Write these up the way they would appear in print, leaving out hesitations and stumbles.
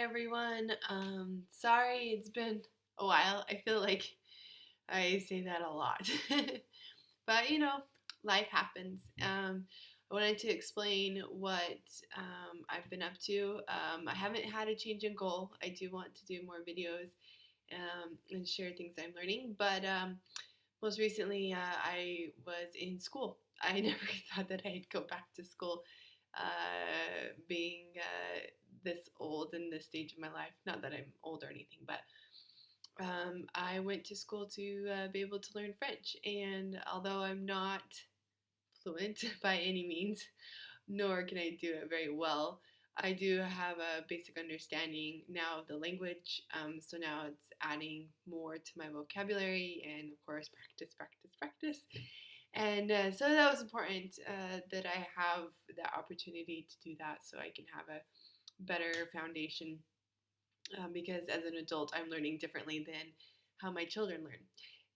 everyone. Sorry it's been a while. I feel like I say that a lot. But life happens. I wanted to explain what I've been up to. I haven't had a change in goal. I do want to do more videos and share things I'm learning. But most recently, I was in school. I never thought that I'd go back to school, being this old in this stage of my life. Not that I'm old or anything, but I went to school to be able to learn French. And although I'm not fluent by any means, nor can I do it very well, I do have a basic understanding now of the language. So now it's adding more to my vocabulary and, of course, practice, practice, practice. And so that was important that I have the opportunity to do that so I can have a better foundation, because as an adult, I'm learning differently than how my children learn.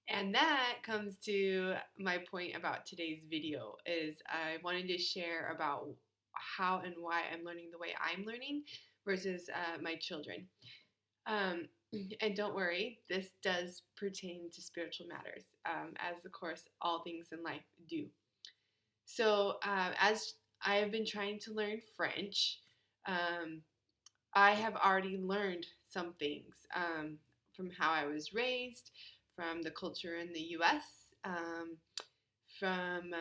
And that comes to my point about today's video is I wanted to share about how and why I'm learning the way I'm learning versus my children. Um, and don't worry, this does pertain to spiritual matters, as of course all things in life do. So, as I have been trying to learn French, um, I have already learned some things from how I was raised, from the culture in the US, from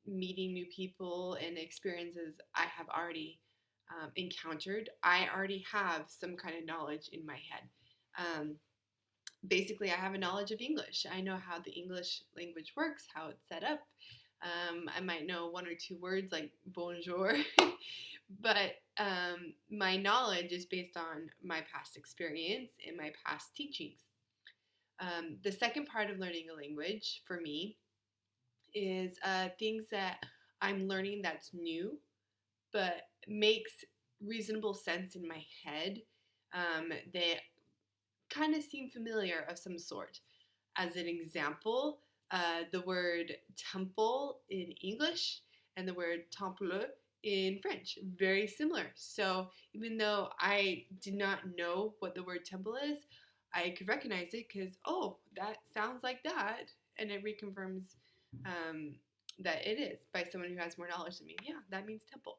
meeting new people and experiences I have already encountered. I already have some kind of knowledge in my head. Um, Basically, I have a knowledge of English. I know how the English language works, how it's set up. I might know one or two words like bonjour, but my knowledge is based on my past experience and my past teachings. The second part of learning a language for me is things that I'm learning that's new, but makes reasonable sense in my head, that kind of seem familiar of some sort. As an example, the word temple in English and the word temple in French, very similar. So even though I did not know what the word temple is, I could recognize it because, oh, that sounds like that. And it reconfirms um, that it is by someone who has more knowledge than me. Yeah, that means temple.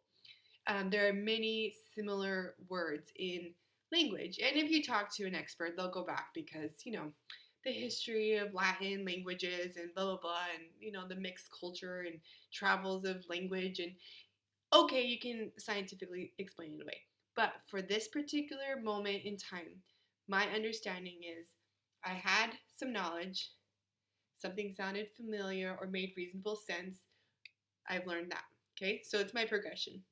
There are many similar words in language. And if you talk to an expert, they'll go back because, the history of Latin languages and blah, blah, blah, and, the mixed culture and travels of language. And okay, you can scientifically explain it away. But for this particular moment in time, my understanding is I had some knowledge, something sounded familiar or made reasonable sense. I've learned that. Okay, so it's my progression.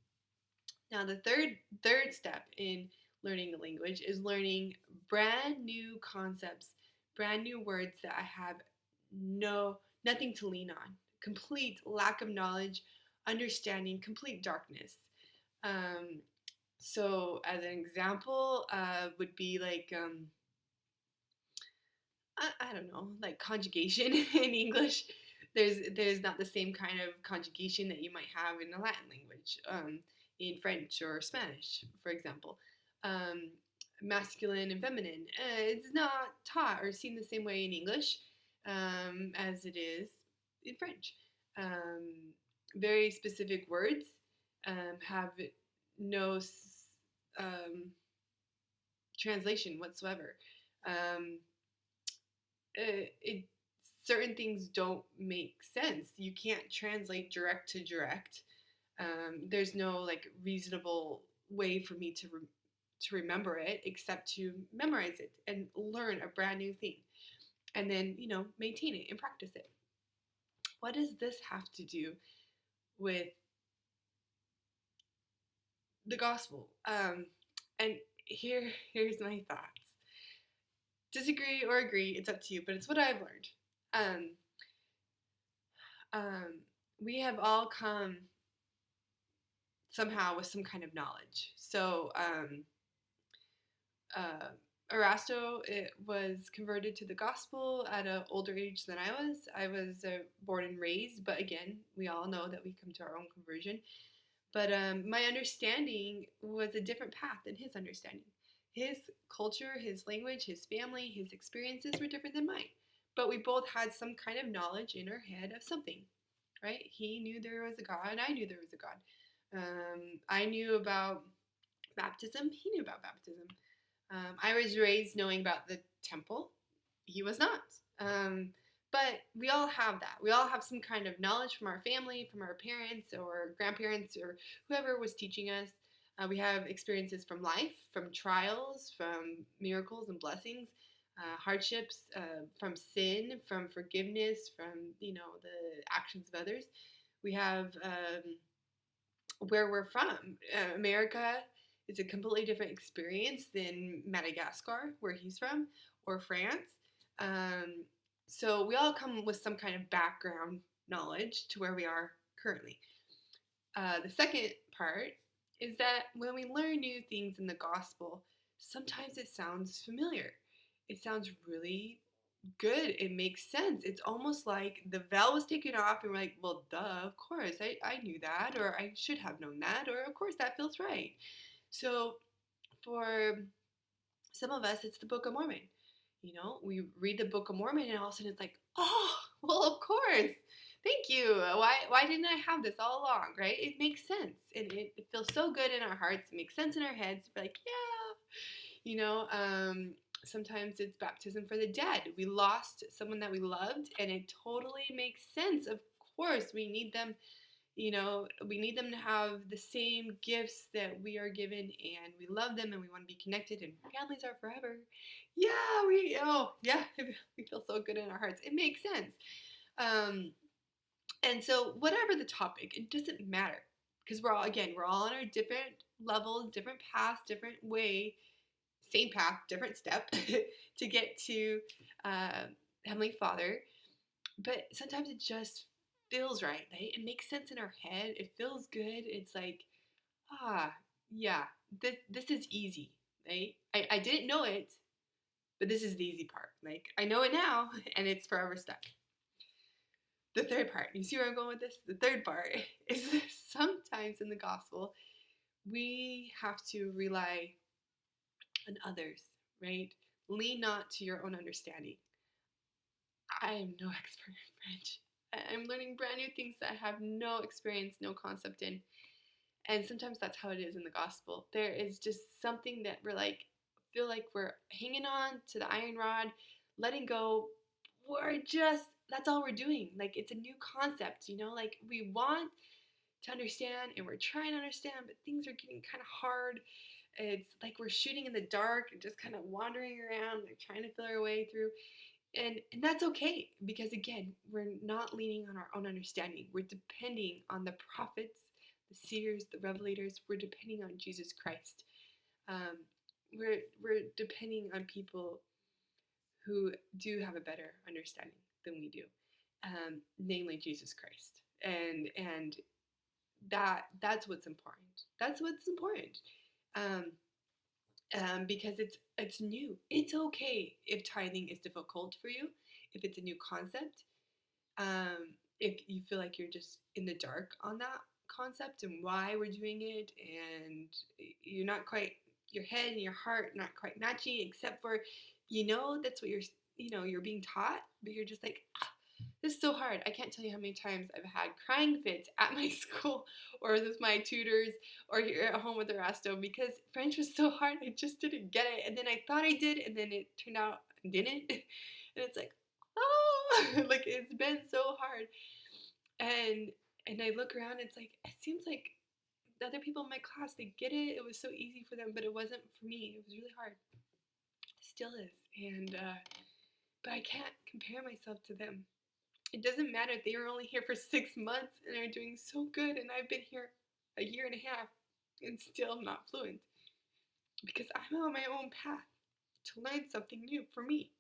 Now, the third step in learning a language is learning brand new concepts, brand new words that I have nothing to lean on. Complete lack of knowledge, understanding, complete darkness. Um, so, as an example, would be like I don't know, like conjugation in English. There's not the same kind of conjugation that you might have in the Latin language, in French or Spanish, for example. Um, Masculine and feminine. It's not taught or seen the same way in English as it is in French. Very specific words have no translation whatsoever. Um, it Certain things don't make sense. You can't translate direct to direct. There's no like reasonable way for me to remember it except to memorize it and learn a brand new thing, and then maintain it and practice it. What does this have to do with the gospel? And here's my thoughts. Disagree or agree, it's up to you, but it's what I've learned. Um, we have all come somehow with some kind of knowledge. So, uh, Erasto was converted to the gospel at an older age than I was. I was born and raised, but again, we all know that we come to our own conversion. But my understanding was a different path than his understanding. His culture, his language, his family, his experiences were different than mine. But we both had some kind of knowledge in our head of something, right? He knew there was a God. I knew there was a God. I knew about baptism. He knew about baptism. I was raised knowing about the temple. He was not. But we all have that. We all have some kind of knowledge from our family, from our parents or grandparents or whoever was teaching us. We have experiences from life, from trials, from miracles and blessings, hardships, from sin, from forgiveness, from the actions of others. We have where we're from. America is a completely different experience than Madagascar, where he's from, or France. Um, so we all come with some kind of background knowledge to where we are currently. The second part is that when we learn new things in the gospel, sometimes it sounds familiar. It sounds really good. It makes sense. It's almost like the veil was taken off and we're like, well, duh, of course, I knew that, or I should have known that, or of course that feels right. So for some of us, it's the Book of Mormon. We read the Book of Mormon and all of a sudden it's like, oh, well, of course. Thank you. Why didn't I have this all along, right? It makes sense. And it feels so good in our hearts. It makes sense in our heads. We're like, yeah. Sometimes it's baptism for the dead. We lost someone that we loved, and it totally makes sense. Of course, we need them. We need them to have the same gifts that we are given, and we love them, and we want to be connected. And families are forever. Yeah, we feel so good in our hearts. It makes sense. And so, whatever the topic, it doesn't matter because we're all on our different levels, different paths, different way, same path, different step to get to Heavenly Father. But sometimes it just feels right. It makes sense in our head. It feels good. It's like, yeah, this is easy. Right? I didn't know it, but this is the easy part. Like, I know it now, and it's forever stuck. The third part, you see where I'm going with this? The third part is that sometimes in the gospel, we have to rely on others, right? Lean not to your own understanding. I am no expert in French. I'm learning brand new things that I have no experience, no concept in. And sometimes that's how it is in the gospel. There is just something that we're like, feel like we're hanging on to the iron rod, letting go. That's all we're doing. Like, it's a new concept, like we want to understand and we're trying to understand, but things are getting kind of hard. It's like we're shooting in the dark and just kind of wandering around, like trying to feel our way through. And that's okay because, again, we're not leaning on our own understanding. We're depending on the prophets, the seers, the revelators. We're depending on Jesus Christ. We're depending on people who do have a better understanding than we do, namely Jesus Christ. And that's what's important. That's what's important. Because it's new. It's okay if tithing is difficult for you, if it's a new concept, if you feel like you're just in the dark on that concept and why we're doing it, and you're not quite, your head and your heart not quite matching, except for that's what you're being taught, but you're just like, this is so hard. I can't tell you how many times I've had crying fits at my school or with my tutors or here at home with Erasto because French was so hard. I just didn't get it. And then I thought I did, and then it turned out I didn't. And it's like, oh, like it's been so hard. And I look around, it's like, it seems like the other people in my class, they get it. It was so easy for them, but it wasn't for me. It was really hard. It still is. And, but I can't compare myself to them. It doesn't matter. They were only here for 6 months and are doing so good, and I've been here a year and a half and still not fluent because I'm on my own path to learn something new for me.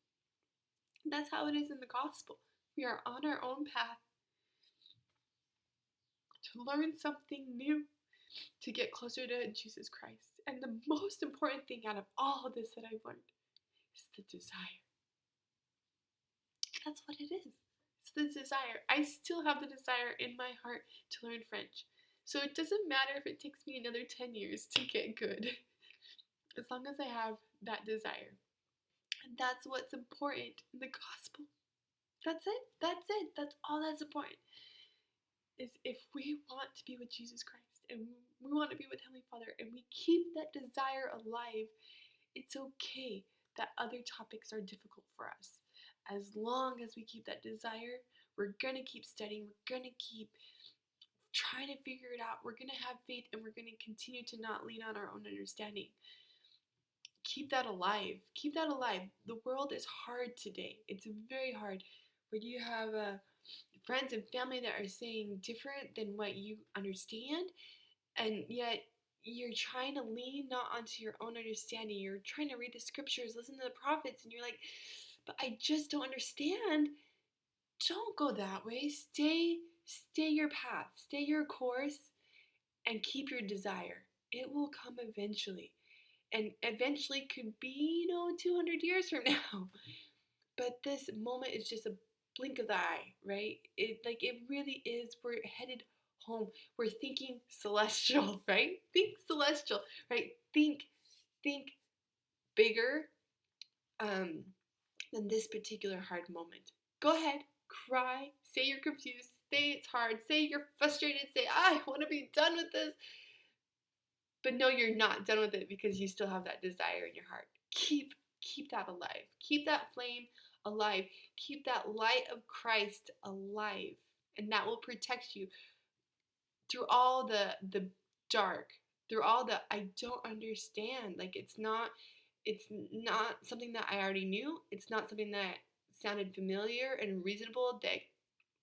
And that's how it is in the gospel. We are on our own path to learn something new, to get closer to Jesus Christ. And the most important thing out of all of this that I've learned is the desire. That's what it is. It's the desire. I still have the desire in my heart to learn French. So it doesn't matter if it takes me another 10 years to get good. as long as I have that desire. And that's what's important in the gospel. That's it. That's it. That's all that's important. Is if we want to be with Jesus Christ and we want to be with Heavenly Father and we keep that desire alive, it's okay that other topics are difficult for us. As long as we keep that desire, we're going to keep studying, we're going to keep trying to figure it out, we're going to have faith, and we're going to continue to not lean on our own understanding. Keep that alive. Keep that alive. The world is hard today. It's very hard. Where you have friends and family that are saying different than what you understand, and yet you're trying to lean not onto your own understanding. You're trying to read the scriptures, listen to the prophets, and you're like, but I just don't understand. Don't go that way. Stay your path, stay your course, and keep your desire. It will come eventually. And eventually could be, 200 years from now. But this moment is just a blink of the eye, right? It really is. We're headed home. We're thinking celestial, right? Think celestial, right? Think bigger than this particular hard moment. Go ahead, cry, say you're confused, say it's hard, say you're frustrated, say I want to be done with this. But no, you're not done with it because you still have that desire in your heart. Keep that alive. Keep that flame alive. Keep that light of Christ alive. And that will protect you through all the dark, through all the I don't understand. Like it's not something that I already knew. It's not something that sounded familiar and reasonable that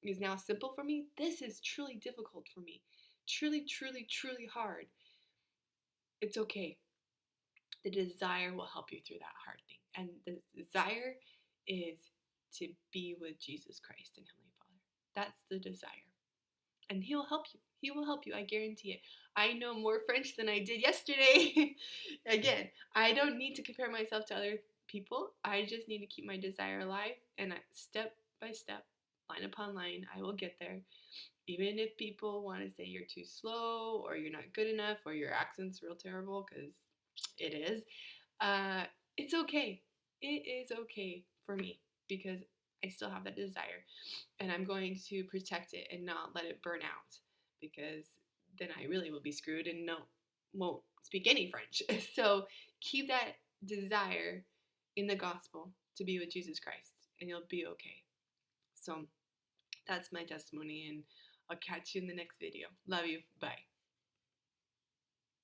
is now simple for me. This is truly difficult for me. Truly, truly, truly hard. It's okay. The desire will help you through that hard thing. And the desire is to be with Jesus Christ and Heavenly Father. That's the desire. And He will help you. He will help you. I guarantee it. I know more French than I did yesterday. Again, I don't need to compare myself to other people. I just need to keep my desire alive. And step by step, line upon line, I will get there. Even if people want to say you're too slow or you're not good enough or your accent's real terrible, because it is, it's okay. It is okay for me because I still have that desire and I'm going to protect it and not let it burn out because then I really will be screwed and won't speak any French. So keep that desire in the gospel to be with Jesus Christ and you'll be okay. So that's my testimony and I'll catch you in the next video. Love you. Bye.